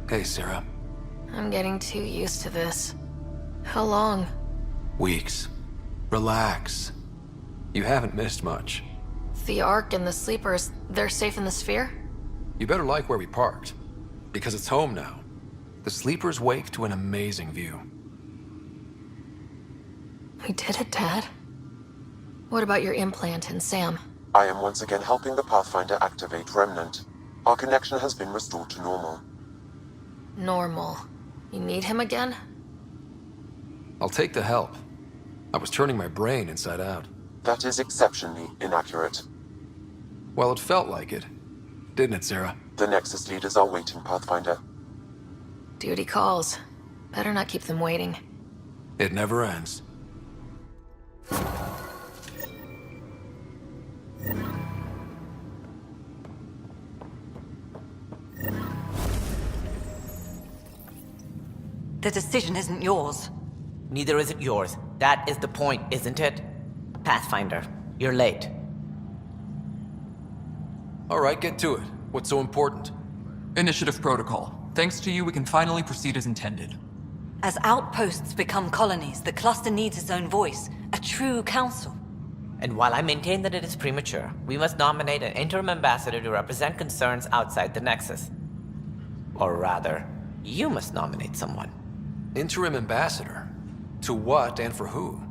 Hey, Sarah. I'm getting too used to this. How long? Weeks. Relax. You haven't missed much. The Ark and the Sleepers, they're safe in the sphere? You better like where we parked, because it's home now. The Sleepers wake to an amazing view. We did it, Dad. What about your implant and Sam? I am once again helping the Pathfinder activate Remnant. Our connection has been restored to normal. Normal. You need him again? I'll take the help. I was turning my brain inside out. That is exceptionally inaccurate. Well, it felt like it. Didn't it, Sarah? The Nexus leaders are waiting, Pathfinder. Duty calls. Better not keep them waiting. It never ends. The decision isn't yours. Neither is it yours. That is the point, isn't it? Pathfinder, you're late. All right, get to it. What's so important? Initiative protocol. Thanks to you, we can finally proceed as intended. As outposts become colonies, the cluster needs its own voice, a true council. And while I maintain that it is premature, we must nominate an interim ambassador to represent concerns outside the Nexus. Or rather, you must nominate someone. Interim ambassador? To what and for who?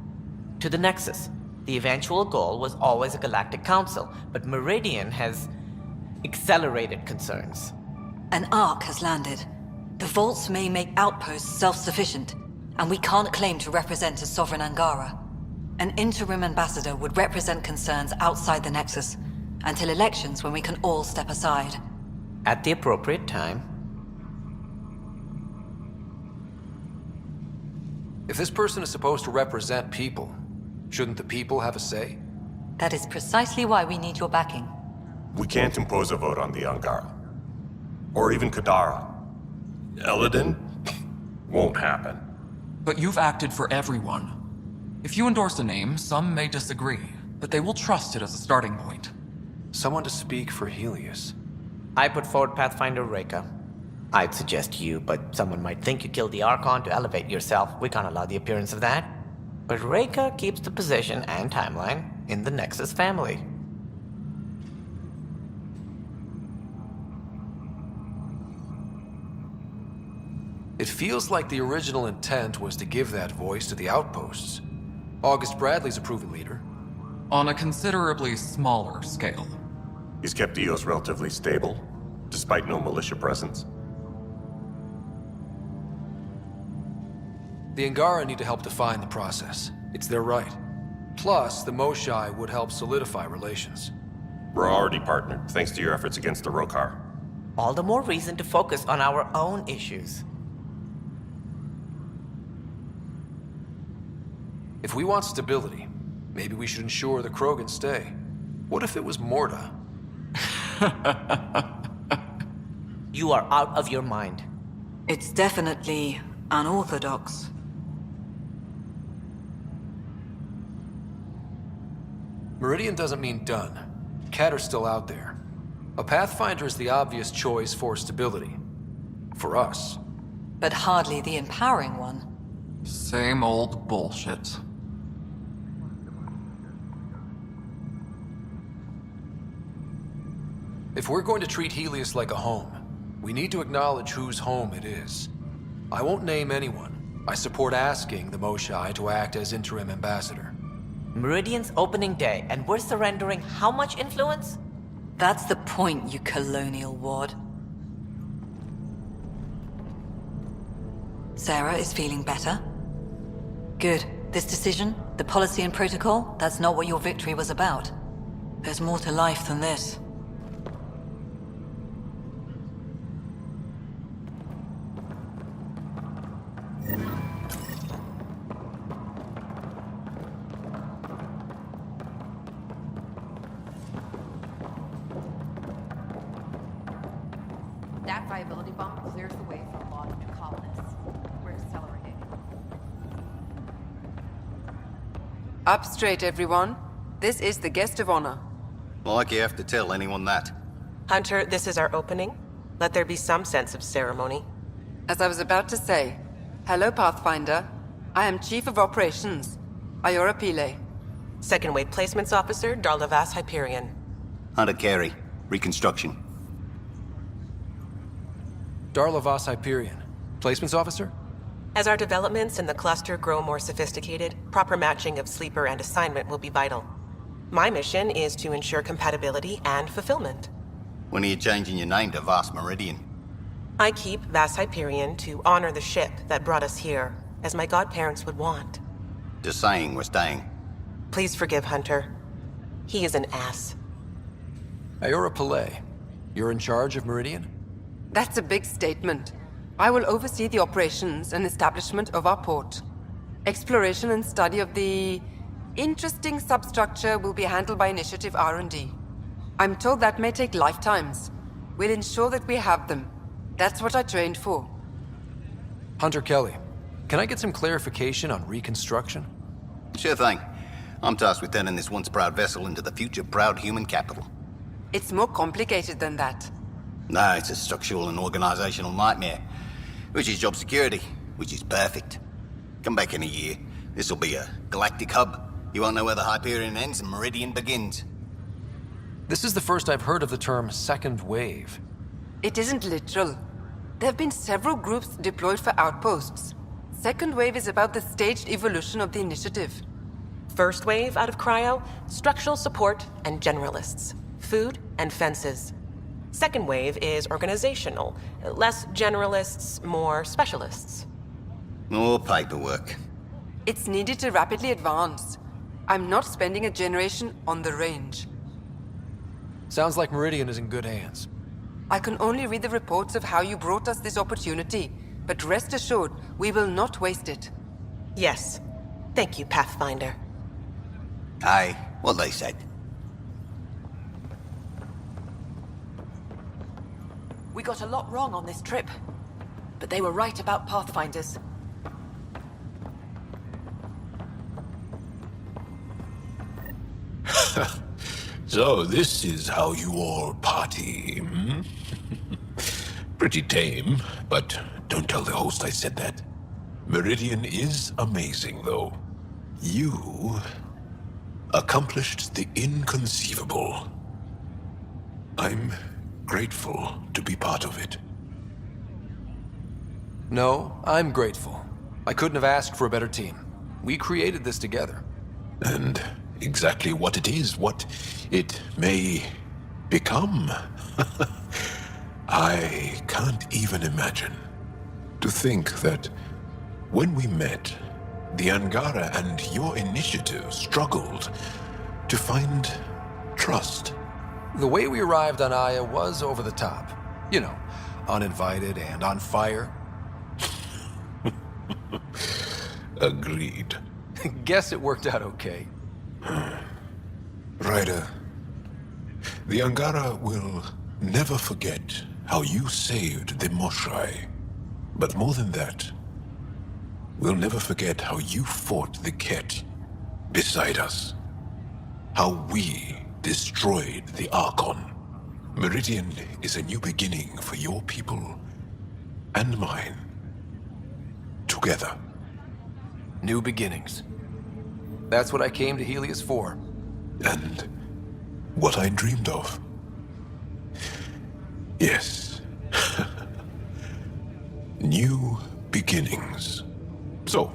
To the Nexus. The eventual goal was always a galactic council, but Meridian has accelerated concerns. An Ark has landed. The vaults may make outposts self-sufficient, and we can't claim to represent a sovereign Angara. An interim ambassador would represent concerns outside the Nexus, until elections when we can all step aside. At the appropriate time. If this person is supposed to represent people, shouldn't the people have a say? That is precisely why we need your backing. We can't impose a vote on the Angara. Or even Kadara. Eladin? Won't happen. But you've acted for everyone. If you endorse a name, some may disagree, but they will trust it as a starting point. Someone to speak for Helios. I put forward Pathfinder Reka. I'd suggest you, but someone might think you killed the Archon to elevate yourself. We can't allow the appearance of that. But Reka keeps the position and timeline in the Nexus family. It feels like the original intent was to give that voice to the outposts. August Bradley's a proven leader. On a considerably smaller scale. He's kept EOS relatively stable, despite no militia presence. The Angara need to help define the process. It's their right. Plus, the Moshai would help solidify relations. We're already partnered, thanks to your efforts against the Rokar. All the more reason to focus on our own issues. If we want stability, maybe we should ensure the Krogan stay. What if it was Morda? You are out of your mind. It's definitely unorthodox. Meridian doesn't mean done. Catter's still out there. A Pathfinder is the obvious choice for stability. For us. But hardly the empowering one. Same old bullshit. If we're going to treat Helios like a home, we need to acknowledge whose home it is. I won't name anyone. I support asking the Moshai to act as interim ambassador. Meridian's opening day, and we're surrendering how much influence? That's the point, you colonial wad. Sarah is feeling better? Good. This decision, the policy and protocol, that's not what your victory was about. There's more to life than this. That viability bump clears the way for a lot of new colonists. We're accelerating. Up straight, everyone. This is the guest of honor. Like you have to tell anyone that. Hunter, this is our opening. Let there be some sense of ceremony. As I was about to say, hello, Pathfinder. I am Chief of Operations, Iora Pile. Second Wave Placements Officer, Darlavas Hyperion. Hunter Carey, Reconstruction. Darlavas Hyperion. Placements officer? As our developments in the cluster grow more sophisticated, proper matching of sleeper and assignment will be vital. My mission is to ensure compatibility and fulfillment. When are you changing your name to Vast Meridian? I keep Vas Hyperion to honor the ship that brought us here, as my godparents would want. Just saying we're staying. Please forgive Hunter. He is an ass. Iora Pile. You're in charge of Meridian? That's a big statement. I will oversee the operations and establishment of our port. Exploration and study of the interesting substructure will be handled by Initiative R&D. I'm told that may take lifetimes. We'll ensure that we have them. That's what I trained for. Hunter Kelly, can I get some clarification on reconstruction? Sure thing. I'm tasked with turning this once proud vessel into the future proud human capital. It's more complicated than that. No, it's a structural and organizational nightmare. Which is job security, which is perfect. Come back in a year. This'll be a galactic hub. You won't know where the Hyperion ends and Meridian begins. This is the first I've heard of the term second wave. It isn't literal. There have been several groups deployed for outposts. Second wave is about the staged evolution of the initiative. First Wave out of cryo, structural support and generalists. Food and fences. Second Wave is organizational. Less generalists, more specialists. More paperwork. It's needed to rapidly advance. I'm not spending a generation on the range. Sounds like Meridian is in good hands. I can only read the reports of how you brought us this opportunity, but rest assured, we will not waste it. Yes. Thank you, Pathfinder. Aye, what they said. We got a lot wrong on this trip, but they were right about Pathfinders. So this is how you all party, hmm? Pretty tame, but don't tell the host I said that. Meridian is amazing, though. You accomplished the inconceivable. I'm grateful to be part of it. No, I'm grateful. I couldn't have asked for a better team. We created this together. And exactly what it is, what it may become. I can't even imagine. To think that when we met, the Angara and your initiative struggled to find trust. The way we arrived on Aya was over the top. You know, uninvited and on fire. Agreed. Guess it worked out okay. Ryder, the Angara will never forget how you saved the Moshai. But more than that, we'll never forget how you fought the Ket beside us. How we destroyed the Archon. Meridian is a new beginning for your people and mine. Together. New beginnings. That's what I came to Helios for. And what I dreamed of. Yes. New beginnings. So,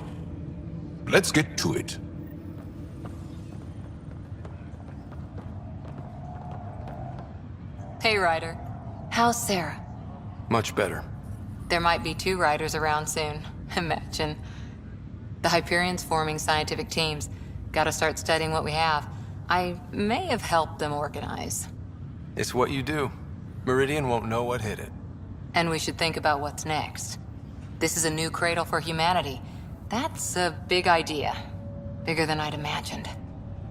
let's get to it. Hey, Ryder. How's Sarah? Much better. There might be 2 Riders around soon. Imagine. The Hyperion's forming scientific teams. Gotta start studying what we have. I may have helped them organize. It's what you do. Meridian won't know what hit it. And we should think about what's next. This is a new cradle for humanity. That's a big idea. Bigger than I'd imagined.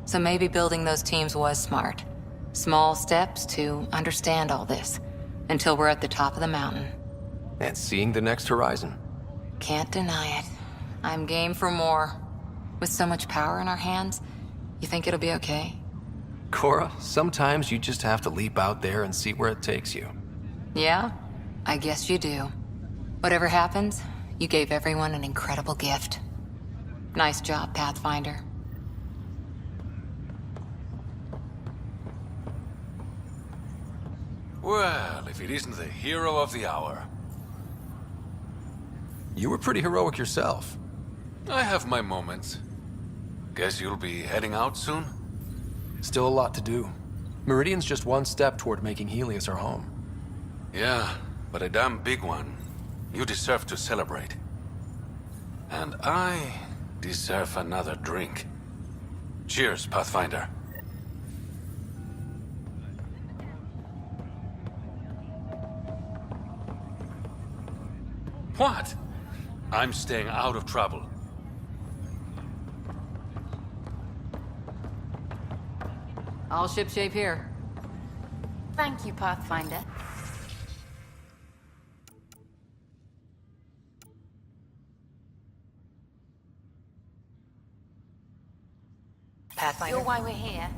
So maybe building those teams was smart. Small steps to understand all this, until we're at the top of the mountain. And seeing the next horizon. Can't deny it. I'm game for more. With so much power in our hands, you think it'll be okay? Cora, sometimes you just have to leap out there and see where it takes you. Yeah? I guess you do. Whatever happens, you gave everyone an incredible gift. Nice job, Pathfinder. Well, if it isn't the hero of the hour. You were pretty heroic yourself. I have my moments. Guess you'll be heading out soon? Still a lot to do. Meridian's just one step toward making Helios our home. Yeah, but a damn big one. You deserve to celebrate. And I deserve another drink. Cheers, Pathfinder. What? I'm staying out of trouble. All shipshape here. Thank you, Pathfinder. Pathfinder? You're why we're here.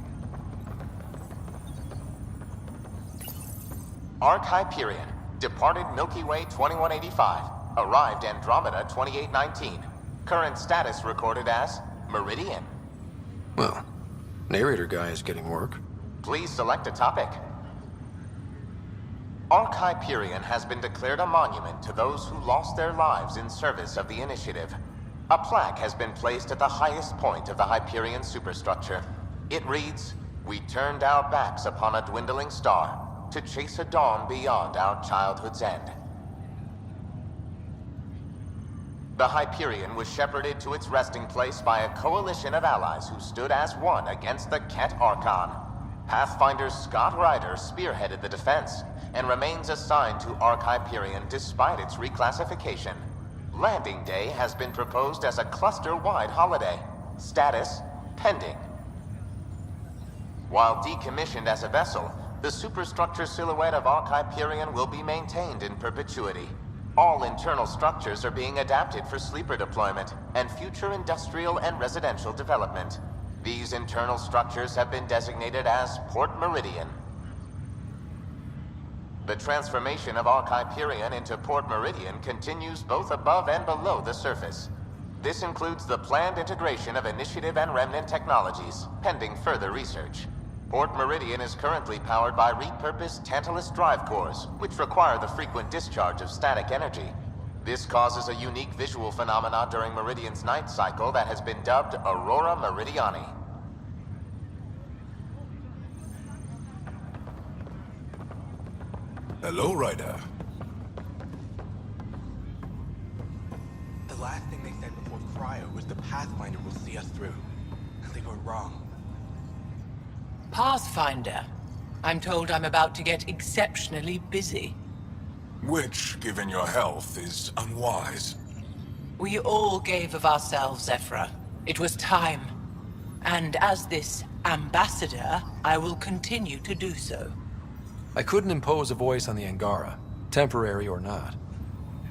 Arc Hyperion, departed Milky Way 2185, arrived Andromeda 2819. Current status recorded as Meridian. Well, narrator guy is getting work. Please select a topic. Arc Hyperion has been declared a monument to those who lost their lives in service of the Initiative. A plaque has been placed at the highest point of the Hyperion superstructure. It reads, "We turned our backs upon a dwindling star to chase a dawn beyond our childhood's end." The Hyperion was shepherded to its resting place by a coalition of allies who stood as one against the Ket Archon. Pathfinder Scott Ryder spearheaded the defense, and remains assigned to Arc Hyperion despite its reclassification. Landing Day has been proposed as a cluster-wide holiday. Status, pending. While decommissioned as a vessel, the superstructure silhouette of Arc Hyperion will be maintained in perpetuity. All internal structures are being adapted for sleeper deployment and future industrial and residential development. These internal structures have been designated as Port Meridian. The transformation of Arc Hyperion into Port Meridian continues both above and below the surface. This includes the planned integration of Initiative and Remnant technologies, pending further research. Port Meridian is currently powered by repurposed Tantalus drive cores, which require the frequent discharge of static energy. This causes a unique visual phenomenon during Meridian's night cycle that has been dubbed Aurora Meridiani. Hello, Ryder. The last thing they said before Cryo was the Pathfinder will see us through. They were wrong. Pathfinder, I'm told I'm about to get exceptionally busy. Which, given your health, is unwise. We all gave of ourselves, Ephra. It was time. And as this ambassador, I will continue to do so. I couldn't impose a voice on the Angara, temporary or not.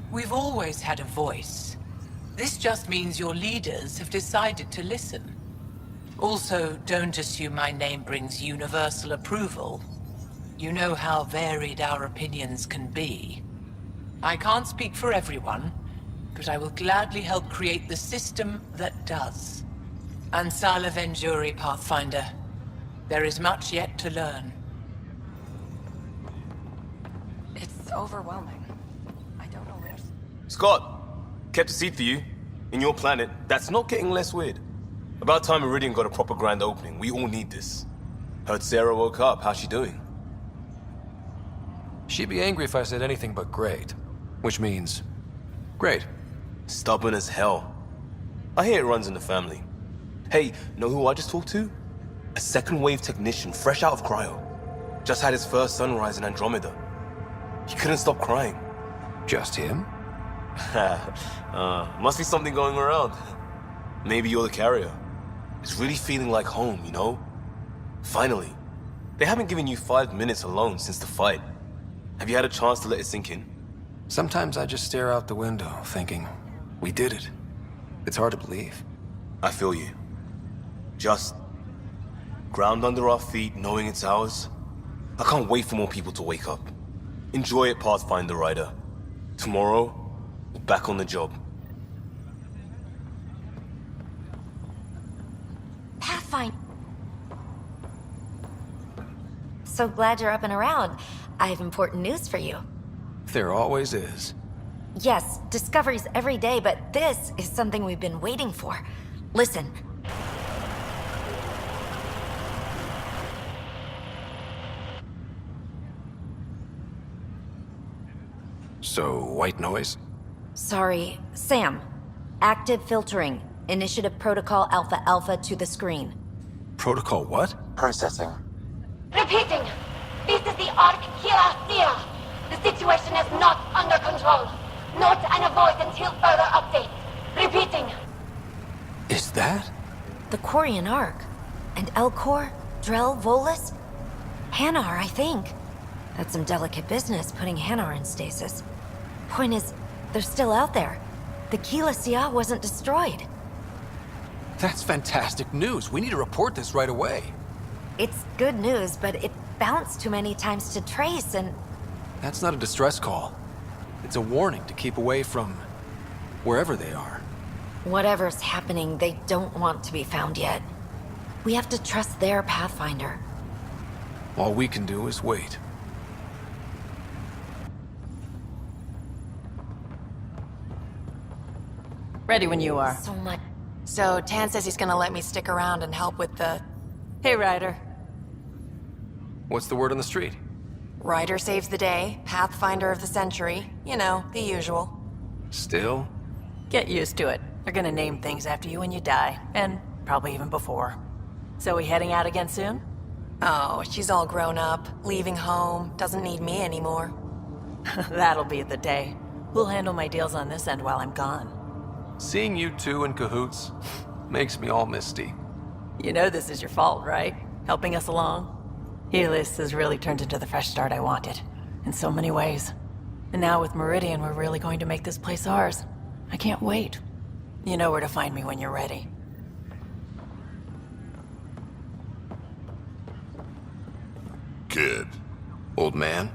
We've always had a voice. This just means your leaders have decided to listen. Also, don't assume my name brings universal approval. You know how varied our opinions can be. I can't speak for everyone, but I will gladly help create the system that does. Ansala Venjuri, Pathfinder. There is much yet to learn. It's overwhelming. I don't know where to... Scott, kept a seat for you. In your planet, that's not getting less weird. About time Meridian got a proper grand opening. We all need this. Heard Sarah woke up. How's she doing? She'd be angry if I said anything but great. Which means... great. Stubborn as hell. I hear it runs in the family. Hey, know who I just talked to? A second wave technician, fresh out of cryo. Just had his first sunrise in Andromeda. He couldn't stop crying. Just him? Must be something going around. Maybe you're the carrier. It's really feeling like home, you know? Finally. They haven't given you 5 minutes alone since the fight. Have you had a chance to let it sink in? Sometimes I just stare out the window, thinking, we did it. It's hard to believe. I feel you. Just ground under our feet, knowing it's ours. I can't wait for more people to wake up. Enjoy it, Pathfinder Ryder. Tomorrow, Back on the job. Pathfinder. So glad you're up and around. I have important news for you. There always is. Yes, discoveries every day, but this is something we've been waiting for. Listen. So, white noise? Sorry, Sam. Active filtering. Initiative Protocol Alpha Alpha to the screen. Protocol what? Processing. Repeating. This is the Ark Kira. The situation is not under control. Note and avoid until further update. Repeating. Is that? The Quarian Ark. And Elcor, Drell, Volus? Hanar, I think. That's some delicate business, putting Hanar in stasis. Point is, they're still out there. The Keela Sia wasn't destroyed. That's fantastic news. We need to report this right away. It's good news, but it bounced too many times to trace, and... That's not a distress call. It's a warning to keep away from wherever they are. Whatever's happening, they don't want to be found yet. We have to trust their Pathfinder. All we can do is wait. Ready when you are. So much. So, Tan says he's gonna let me stick around and help with the... Hey, Ryder. What's the word on the street? Ryder saves the day, Pathfinder of the century. You know, the usual. Still? Get used to it. They're gonna name things after you when you die, and probably even before. So we heading out again soon? Oh, she's all grown up, leaving home, doesn't need me anymore. That'll be the day. We'll handle my deals on this end while I'm gone. Seeing you two in cahoots makes me all misty. You know this is your fault, right? Helping us along? Helios has really turned into the fresh start I wanted, in so many ways. And now with Meridian, we're really going to make this place ours. I can't wait. You know where to find me when you're ready. Kid. Old man?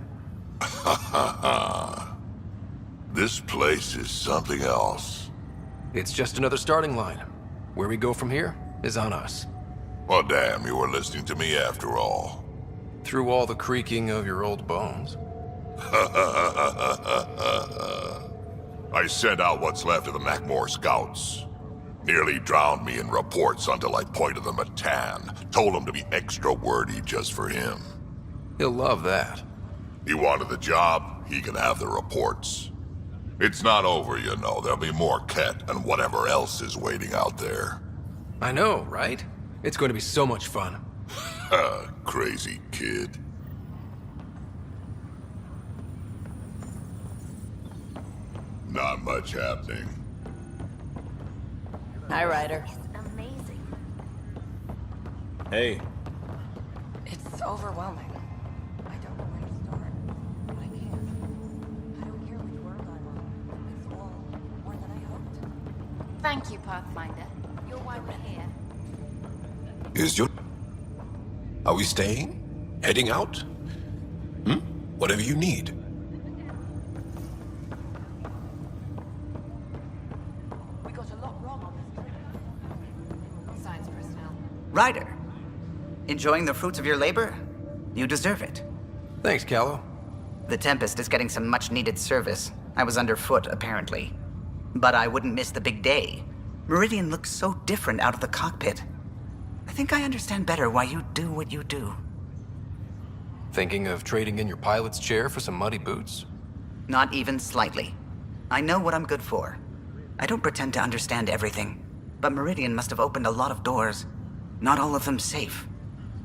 This place is something else. It's just another starting line. Where we go from here is on us. Well, damn, you were listening to me after all. Through all the creaking of your old bones. I sent out what's left of the Macmore scouts. Nearly drowned me in reports until I pointed them at Tan. Told him to be extra wordy just for him. He'll love that. He wanted the job, he can have the reports. It's not over, you know. There'll be more Ket and whatever else is waiting out there. I know, right? It's going to be so much fun. Crazy kid. Not much happening. Hi, Ryder. Amazing. Hey. It's overwhelming. I don't know where to start. But I can't. I don't care which world I'm on. It's all more than I hoped. Thank you, Pathfinder. You're why we're here. Are we staying? Heading out? Whatever you need. We got a lot wrong on this trip. Science personnel. Ryder, enjoying the fruits of your labor? You deserve it. Thanks, Callow. The Tempest is getting some much-needed service. I was underfoot, apparently. But I wouldn't miss the big day. Meridian looks so different out of the cockpit. I think I understand better why you do what you do. Thinking of trading in your pilot's chair for some muddy boots? Not even slightly. I know what I'm good for. I don't pretend to understand everything, but Meridian must have opened a lot of doors. Not all of them safe.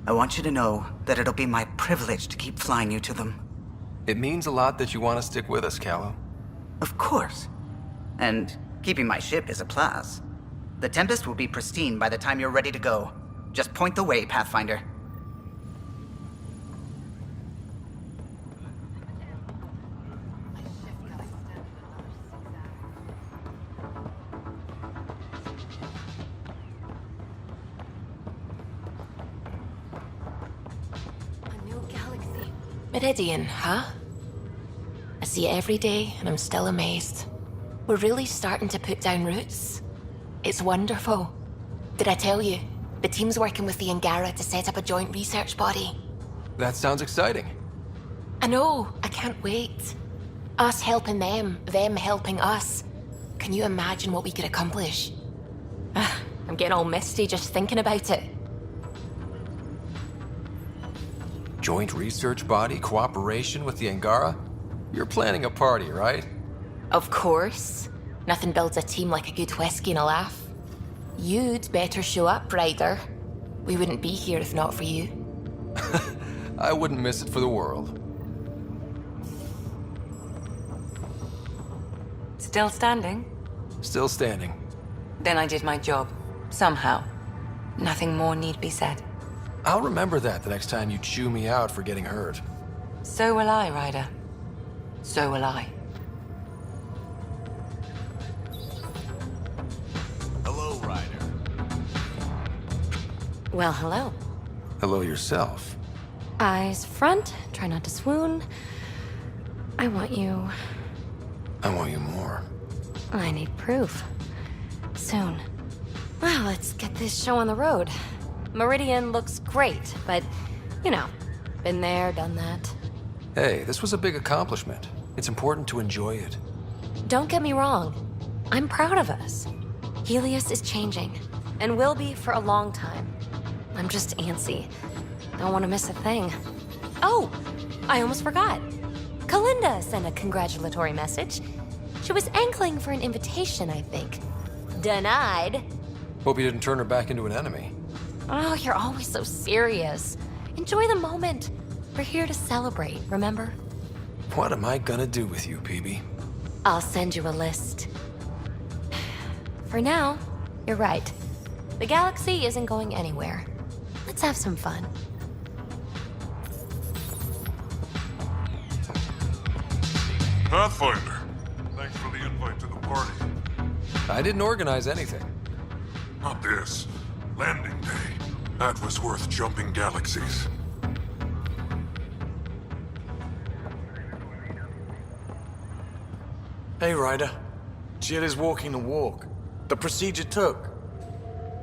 I want you to know that it'll be my privilege to keep flying you to them. It means a lot that you want to stick with us, Callow. Of course. And keeping my ship is a plus. The Tempest will be pristine by the time you're ready to go. Just point the way, Pathfinder. A new galaxy. Meridian, huh? I see it every day, and I'm still amazed. We're really starting to put down roots. It's wonderful. Did I tell you? The team's working with the Angara to set up a joint research body. That sounds exciting. I know, I can't wait. Us helping them helping us. Can you imagine what we could accomplish? I'm getting all misty just thinking about it. Joint research body, cooperation with the Angara? You're planning a party, right? Of course. Nothing builds a team like a good whiskey and a laugh. You'd better show up, Ryder. We wouldn't be here if not for you. I wouldn't miss it for the world. Still standing? Still standing. Then I did my job. Somehow. Nothing more need be said. I'll remember that the next time you chew me out for getting hurt. So will I, Ryder. So will I. Hello, Ryder. Well, hello. Hello yourself. Eyes front, try not to swoon. I want you. I want you more. I need proof. Soon. Well, let's get this show on the road. Meridian looks great, but, you know, been there, done that. Hey, this was a big accomplishment. It's important to enjoy it. Don't get me wrong. I'm proud of us. Helios is changing, and will be for a long time. I'm just antsy. Don't want to miss a thing. Oh, I almost forgot. Kalinda sent a congratulatory message. She was angling for an invitation, I think. Denied. Hope you didn't turn her back into an enemy. Oh, you're always so serious. Enjoy the moment. We're here to celebrate, remember? What am I gonna do with you, PB? I'll send you a list. For now, you're right. The galaxy isn't going anywhere. Let's have some fun. Pathfinder, thanks for the invite to the party. I didn't organize anything. Not this. Landing day. That was worth jumping galaxies. Hey, Ryder. Jill is walking the walk. The procedure took.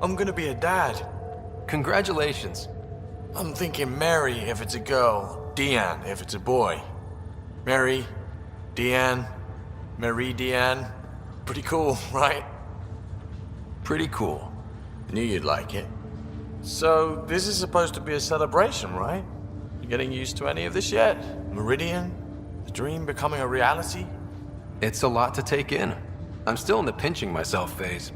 I'm gonna be a dad. Congratulations. I'm thinking Mary if it's a girl, Deanne if it's a boy. Mary, Deanne, Marie Deanne. Pretty cool, right? Pretty cool. Knew you'd like it. So, this is supposed to be a celebration, right? You getting used to any of this yet? Meridian? The dream becoming a reality? It's a lot to take in. I'm still in the pinching myself phase.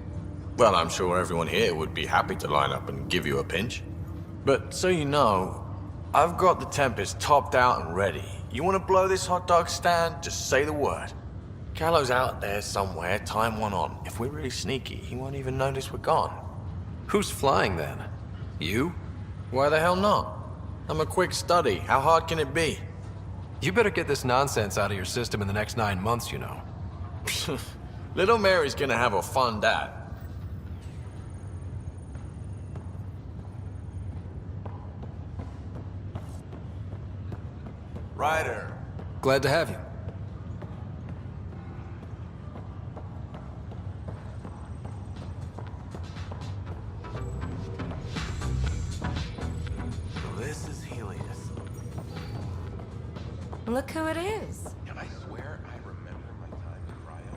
Well, I'm sure everyone here would be happy to line up and give you a pinch. But so you know, I've got the Tempest topped out and ready. You want to blow this hot dog stand? Just say the word. Callow's out there somewhere, time one on. If we're really sneaky, he won't even notice we're gone. Who's flying then? You? Why the hell not? I'm a quick study. How hard can it be? You better get this nonsense out of your system in the next 9 months, you know. Little Mary's gonna have a fun dad. Ryder. Glad to have you. This is Helios. Look who it is. And I swear I remember my time in cryo.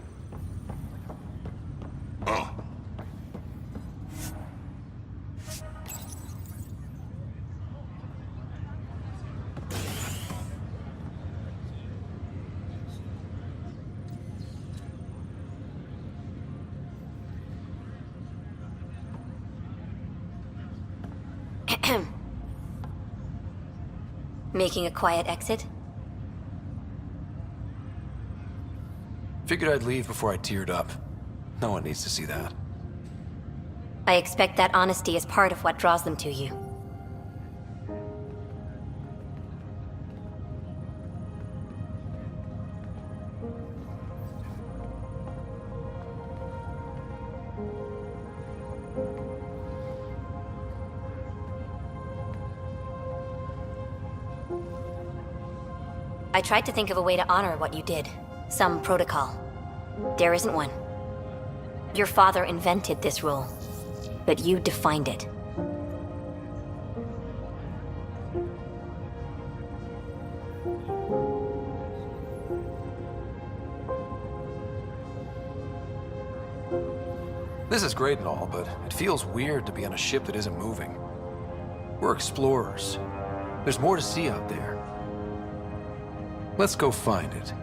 Oh. Making a quiet exit? Figured I'd leave before I teared up. No one needs to see that. I expect that honesty is part of what draws them to you. I tried to think of a way to honor what you did. Some protocol. There isn't one. Your father invented this rule, but you defined it. This is great and all, but it feels weird to be on a ship that isn't moving. We're explorers. There's more to see out there. Let's go find it.